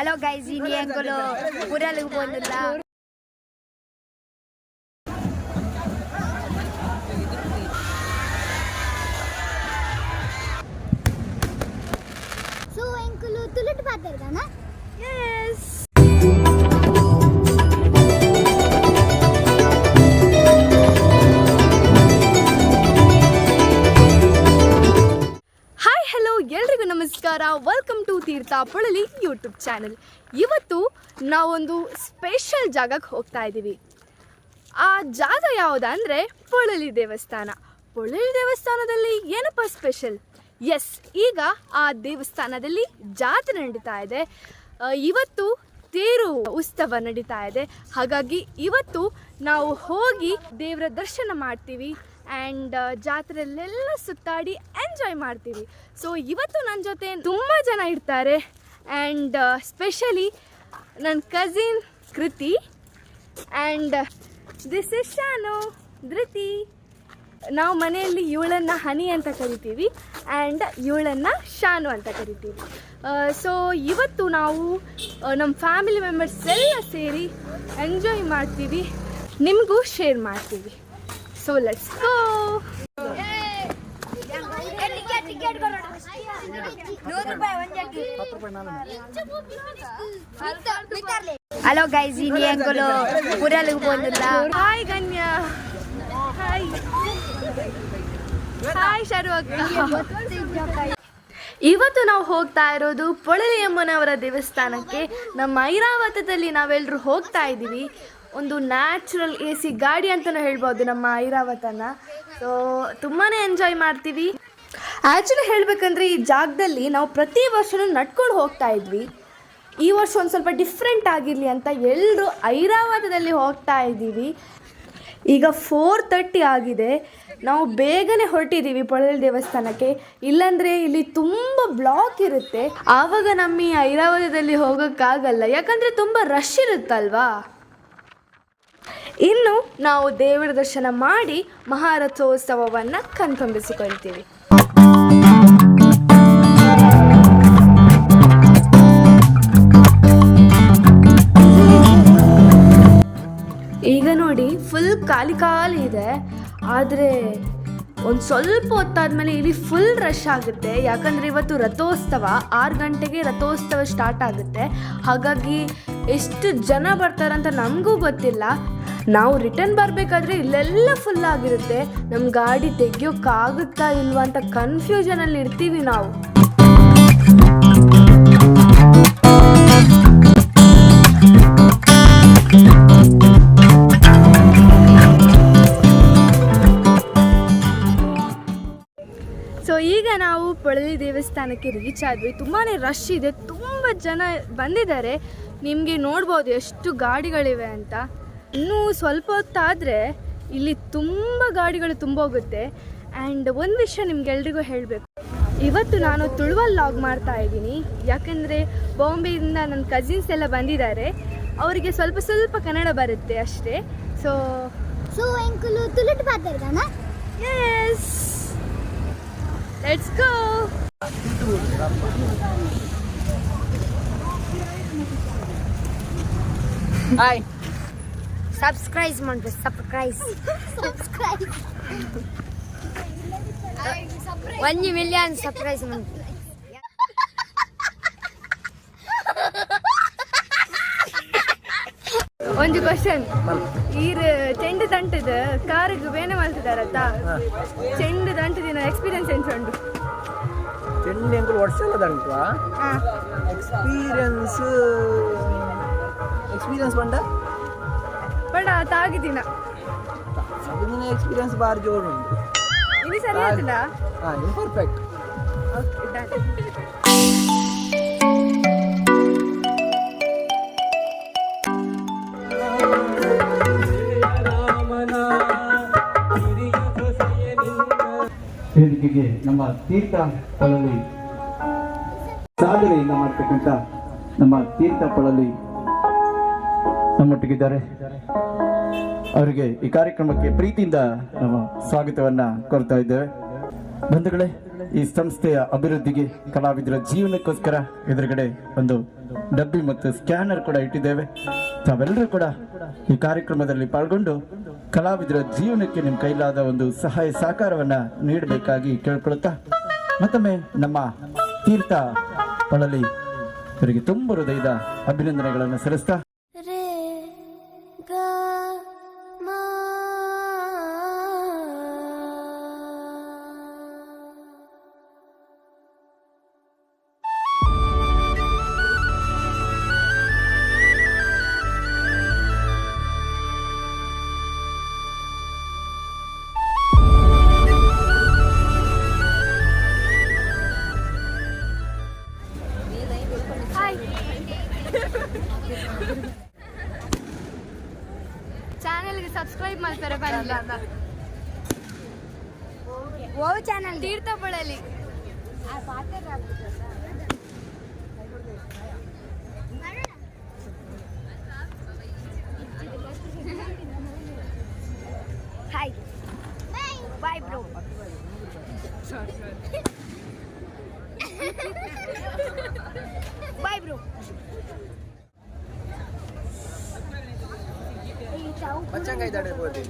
Halo guys, ini yang kalau udah lupa lah. So yang kalau tulut pater kan? Yes. ಎಲ್ರಿಗೂ ನಮಸ್ಕಾರ. Welcome to Theertha Polali YouTube channel. ಇವತ್ತು ನಾವೊಂದು special ಜಾಗಕ್ಕೆ ಹೋಗ್ತಾ ಇದ್ದೀವಿ. ಆ ಜಾಗ ಯಾವುದಂದರೆ ಪೊಳಲಿ ದೇವಸ್ಥಾನ. ಪೊಳಲಿ ದೇವಸ್ಥಾನದಲ್ಲಿ ಏನಪ್ಪ ಸ್ಪೆಷಲ್? ಎಸ್, ಈಗ ಆ ದೇವಸ್ಥಾನದಲ್ಲಿ ಜಾತ್ರೆ ನಡೀತಾ ಇದೆ. ಇವತ್ತು ತೇರು ಉತ್ಸವ ನಡೀತಾ ಇದೆ. ಹಾಗಾಗಿ ಇವತ್ತು ನಾವು ಹೋಗಿ ದೇವರ ದರ್ಶನ ಮಾಡ್ತೀವಿ ಆ್ಯಂಡ್ ಜಾತ್ರೆಯಲ್ಲೆಲ್ಲ ಸುತ್ತಾಡಿ ಎಂಜಾಯ್ ಮಾಡ್ತೀವಿ. ಸೊ ಇವತ್ತು ನನ್ನ ಜೊತೆ ತುಂಬ ಜನ ಇರ್ತಾರೆ ಆ್ಯಂಡ್ ಸ್ಪೆಷಲಿ ನನ್ನ ಕಸಿನ್ ಕೃತಿ and this is Shanu, Dhriti. ನಾವು ಮನೆಯಲ್ಲಿ ಇವಳನ್ನು ಹನಿ ಅಂತ ಕರಿತೀವಿ ಆ್ಯಂಡ್ ಇವಳನ್ನು ಶಾನು ಅಂತ ಕರಿತೀವಿ. ಸೊ ಇವತ್ತು ನಾವು ನಮ್ಮ ಫ್ಯಾಮಿಲಿ ಮೆಂಬರ್ಸ್ ಎಲ್ಲ ಸೇರಿ ಎಂಜಾಯ್ ಮಾಡ್ತೀವಿ, ನಿಮಗೂ ಶೇರ್ ಮಾಡ್ತೀವಿ. So let's go. Halo guys, ini yang kalau udah lupa lah. Hi Ganya. Hi. Hi Sharwaka. ಇವತ್ತು ನಾವು ಹೋಗ್ತಾ ಇರೋದು ಪೊಳಲಿ ಅಮ್ಮನವರ ದೇವಸ್ಥಾನಕ್ಕೆ. ನಮ್ಮ ಐರಾವತದಲ್ಲಿ ನಾವೆಲ್ಲರೂ ಹೋಗ್ತಾ ಇದ್ದೀವಿ. ಒಂದು ನ್ಯಾಚುರಲ್ AC ಗಾಡಿ ಅಂತಲೂ ಹೇಳ್ಬೋದು ನಮ್ಮ ಐರಾವತನ. ಸೊ ತುಂಬಾ ಎಂಜಾಯ್ ಮಾಡ್ತೀವಿ. ಆ್ಯಕ್ಚುಲಿ ಹೇಳಬೇಕಂದ್ರೆ ಈ ಜಾಗದಲ್ಲಿ ನಾವು ಪ್ರತಿ ವರ್ಷವೂ ನಡ್ಕೊಂಡು ಹೋಗ್ತಾ ಇದ್ವಿ. ಈ ವರ್ಷ ಒಂದು ಸ್ವಲ್ಪ ಡಿಫ್ರೆಂಟ್ ಆಗಿರಲಿ ಅಂತ ಎಲ್ಲರೂ ಐರಾವತದಲ್ಲಿ ಹೋಗ್ತಾ ಇದ್ದೀವಿ. ಈಗ 4:30 ಆಗಿದೆ. ನಾವು ಬೇಗನೆ ಹೊರಟಿದ್ದೀವಿ ಪೊಳಲಿ ದೇವಸ್ಥಾನಕ್ಕೆ. ಇಲ್ಲಾಂದರೆ ಇಲ್ಲಿ ತುಂಬ ಬ್ಲಾಕ್ ಇರುತ್ತೆ. ಆವಾಗ ನಮ್ಮ ಈ ಐರಾವತದಲ್ಲಿ ಹೋಗೋಕ್ಕಾಗಲ್ಲ, ಯಾಕಂದರೆ ತುಂಬ ರಶ್ ಇರುತ್ತಲ್ವಾ. ಇನ್ನು ನಾವು ದೇವರ ದರ್ಶನ ಮಾಡಿ ಮಹಾರಥೋತ್ಸವವನ್ನು ಕಣ್ತುಂಬಿಸಿಕೊಳ್ತೀವಿ. ಈಗ ನೋಡಿ ಫುಲ್ ಖಾಲಿ ಇದೆ. ಆದರೆ ಒಂದು ಸ್ವಲ್ಪ ಹೊತ್ತಾದ್ಮೇಲೆ ಇಲ್ಲಿ ಫುಲ್ ರಶ್ ಆಗುತ್ತೆ. ಯಾಕಂದರೆ ಇವತ್ತು ರಥೋತ್ಸವ 6 ಗಂಟೆಗೆ ರಥೋತ್ಸವ ಸ್ಟಾರ್ಟ್ ಆಗುತ್ತೆ. ಹಾಗಾಗಿ ಎಷ್ಟು ಜನ ಬರ್ತಾರಂತ ನಮಗೂ ಗೊತ್ತಿಲ್ಲ. ನಾವು ರಿಟರ್ನ್ ಬರಬೇಕಾದ್ರೆ ಇಲ್ಲೆಲ್ಲ ಫುಲ್ ಆಗಿರುತ್ತೆ. ನಮ್ಮ ಗಾಡಿ ತೆಗಿಯೋಕ್ಕಾಗುತ್ತಾ ಇಲ್ವಾ ಅಂತ ಕನ್ಫ್ಯೂಷನಲ್ಲಿ ಇರ್ತೀವಿ ನಾವು. ಸೊ ಈಗ ನಾವು ಪೊಳಲಿ ದೇವಸ್ಥಾನಕ್ಕೆ ರೀಚ್ ಆದ್ವಿ. ತುಂಬಾ ರಶ್ ಇದೆ, ತುಂಬ ಜನ ಬಂದಿದ್ದಾರೆ. ನಿಮಗೆ ನೋಡ್ಬೋದು ಎಷ್ಟು ಗಾಡಿಗಳಿವೆ ಅಂತ. ಇನ್ನೂ ಸ್ವಲ್ಪ ಹೊತ್ತಾದರೆ ಇಲ್ಲಿ ತುಂಬ ಗಾಡಿಗಳು ತುಂಬೋಗುತ್ತೆ. ಆ್ಯಂಡ್ ಒಂದು ವಿಷಯ ನಿಮ್ಗೆಲ್ರಿಗೂ ಹೇಳಬೇಕು, ಇವತ್ತು ನಾನು ತುಳುವಲ್ಲಿ ಲಾಗ್ ಮಾಡ್ತಾ ಇದ್ದೀನಿ. ಯಾಕೆಂದರೆ ಬಾಂಬೆಯಿಂದ ನನ್ನ ಕಸಿನ್ಸ್ ಎಲ್ಲ ಬಂದಿದ್ದಾರೆ. ಅವರಿಗೆ ಸ್ವಲ್ಪ ಕನ್ನಡ ಬರುತ್ತೆ ಅಷ್ಟೇ. ಸೊ ಎಂಕಲು ತುಳುಟ್ ಪಾತರ್ದಾನ? Yes, let's go. Hi, subscribe ಮಾಡಿ. ಸಬ್ಸ್ಕ್ರೈಬ್ 1 ಮಿಲಿಯನ್ ಸಬ್ಸ್ಕ್ರೈಬ್ ಮಾಡಿ. ಒಂದು ಕ್ವಶನ್, ಈರು ಚೆಂಡು ದಂಟದ ಕಾರಿಗೆ ಬೇನೆ ಮಾಡ್ತಿದ್ದಾರತ್ತ. ಚೆಂಡು ದಂಟದಿನ ಎಕ್ಸ್ಪೀರಿಯನ್ಸ್ ಎಂಚುಂಡು? ಚೆಂಡು ಎಂಕುಲು ವರ್ಷಲ್ಲ ದಂಟುವ ಎಕ್ಸ್ಪೀರಿಯನ್ಸ್ ಬಡ ತಾಗಿದಿನ ಅದನ್ನ ಎಕ್ಸ್ಪೀರಿಯನ್ಸ್ ಬಾರಿ ಜೋರು ಉಂಟು. ಇನ್ನು ಸರಿ ಆಯ್ತಲ್ಲ? ಇನ್ನು ಪರ್ಫೆಕ್ಟ್. Okay, done. ವೇದಿಕೆಗೆ ನಮ್ಮ ತೀರ್ಥ ಪೊಳಲಿ ಸಾಧನೆಯಿಂದ ಮಾಡ್ತಕ್ಕಂಥ ನಮ್ಮ ತೀರ್ಥ ಪೊಳಲಿ ನಮ್ಮೊಟ್ಟಿಗಿದ್ದಾರೆ. ಅವರಿಗೆ ಈ ಕಾರ್ಯಕ್ರಮಕ್ಕೆ ಪ್ರೀತಿಯಿಂದ ನಾವು ಸ್ವಾಗತವನ್ನ ಕೋರ್ತಾ ಇದ್ದೇವೆ. ಬಂಧುಗಳೇ, ಈ ಸಂಸ್ಥೆಯ ಅಭಿವೃದ್ಧಿಗೆ ಕಲಾವಿದರ ಜೀವನಕ್ಕೋಸ್ಕರ ಎದುರುಗಡೆ ಒಂದು ಡಬ್ಬಿ ಮತ್ತು ಸ್ಕ್ಯಾನರ್ ಕೂಡ ಇಟ್ಟಿದ್ದೇವೆ. ತಾವೆಲ್ಲರೂ ಕೂಡ ಈ ಕಾರ್ಯಕ್ರಮದಲ್ಲಿ ಪಾಲ್ಗೊಂಡು ಕಲಾವಿದರ ಜೀವನಕ್ಕೆ ನಿಮ್ಮ ಕೈಲಾದ ಒಂದು ಸಹಾಯ ಸಹಕಾರವನ್ನ ನೀಡಬೇಕಾಗಿ ಕೇಳ್ಕೊಳ್ತಾ ಮತ್ತೊಮ್ಮೆ ನಮ್ಮ ತೀರ್ಥ ಪಳಲಿ ಇವರಿಗೆ ತುಂಬ ಹೃದಯದ ಅಭಿನಂದನೆಗಳನ್ನು ಸಲ್ಲಿಸ್ತಾ ಚಾನೆಲ್ಗೆ ಸಬ್ಸ್ಕ್ರೈಬ್ ಮಾಡ್ತಾರೆ ಬರಲ್ಲ ಓ ಚಾನಲ್ ತೀರ್ಥ ಪಳಲಿ. Hi bye bro. Bye bro. ಪಚ್ಚಂಗ ಇದ್ದಾಳೆ ಬೋದಿ.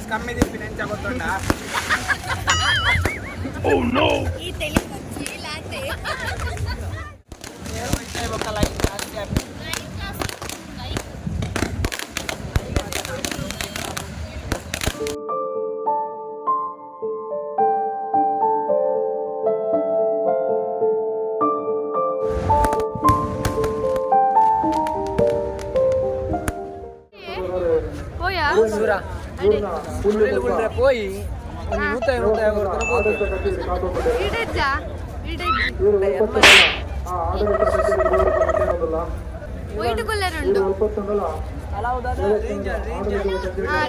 ಕಮ್ಮಿ ದಿಪ್ಪಿನ ಗೊತ್ತುಂಟ. ಹೋಯಾ పోయి నూతాయి ಇಡಜ್ಜಾ ವೈಟ್ ಕಲರ್ ಉಂಟು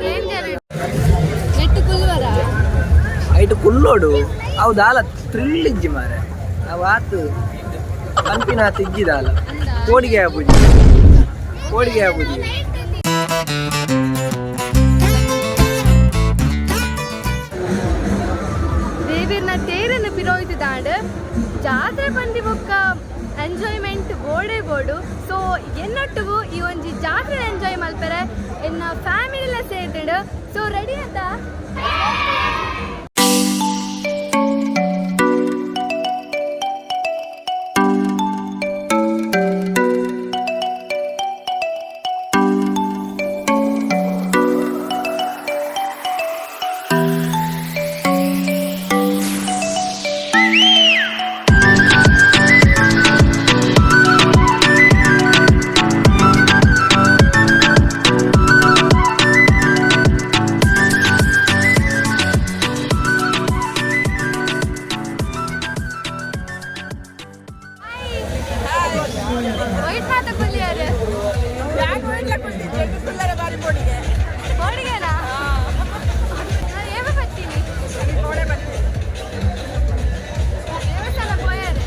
ರೇಂಜರ್ ನೆಟ್ಟು ಕುಲ್ವರ ಐಟ್ ಕುಲ್ಲೋಡು ಅವು ದಾಲ ಥ್ರಿಲ್ ಇಜ್ಜಿ ಮಾರೆ ಅವು ಆತು ಕಂಪಿನ ತಿಜ್ಜಿದಾಲ ಕೋಡಿಗೆ ಆಬುಜಿ ದೇವಿರ್ನ ತೇರನ್ನು ಪಿರೋಯ್ತು ದಾಂಡ್ ಜಾತ್ರೆ ಬಂದಿ ಬೊಕ್ಕ ಎಂಜಾಯ್ಮೆಂಟ್ ಬೋರ್ಡೇ ಬೋರ್ಡು. ಸೊ ಎನ್ನೊಟ್ಟಿಗೂ ಈ ಒಂಜಿ ಜಾತ್ರೆ ಎಂಜಾಯ್ ಮಲ್ಪರೆ ಎನ್ನ ಫ್ಯಾಮಿಲಿಲ ಸೇರ್ತಿಡು. ಸೊ ರೆಡಿ ಅಂತ ವೈಟ್ ಮಾತ ಕುಲ್ಲಿಯಾರೆ ಬೋಡಿಗೆನಾ ಏವ ಬರ್ತೀನಿ ದೇವಸ್ಥಾನ ಪೋಯಾರೆ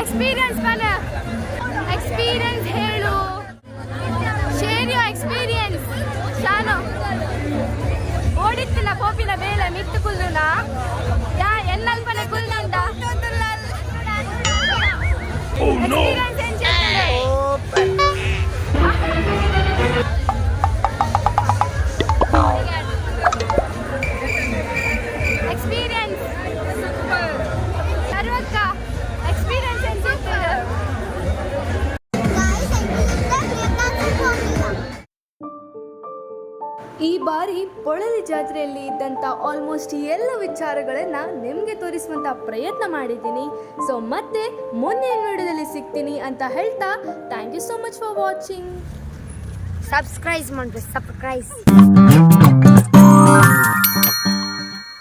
ಎಕ್ಸ್ಪೀರಿಯನ್ಸ್ ಎಕ್ಸ್ಪೀರಿಯನ್ಸ್ ಹೇಳು ಶೇರ್ ಯು ಎಕ್ಸ್ಪೀರಿಯನ್ಸ್ ಶಾನು ಓಡಿತ್ತಿನ ಕೋಪಿನ ಬೇಳೆ ಮಿತ್ತು ಕುಲ್ಲುನ ಯಾ ಎನ್ನಲ್ಪನೆ ಕುಲ್ಲುಂಡ ಎಕ್ಸ್ಪೀರಿಯನ್ಸ್ ಎಕ್ಸ್ಪೀರಿಯನ್ಸ್ ಸರ್ವಕ್ಕ ಎಕ್ಸ್ಪೀರಿಯನ್ಸ್ ಈ ಬಾರಿ ಪೊಳಲಿ ಜಾತ್ರೆಯಲ್ಲಿ ಇದ್ದಂಥ ಆಲ್ಮೋಸ್ಟ್ ಎಲ್ಲ ವಿಚಾರಗಳನ್ನು ನಿಮಗೆ ತೋರಿಸುವಂಥ ಪ್ರಯತ್ನ ಮಾಡಿದ್ದೀನಿ. ಸೊ ಮತ್ತೆ ಮುಂದಿನ ವಿಡಿಯೋದಲ್ಲಿ ಸಿಗ್ತೀನಿ ಅಂತ ಹೇಳ್ತಾ thank you so much for watching. Subscribe ಮಾಡ್ರಿ, ಸಬ್ಸ್ಕ್ರೈಬ್.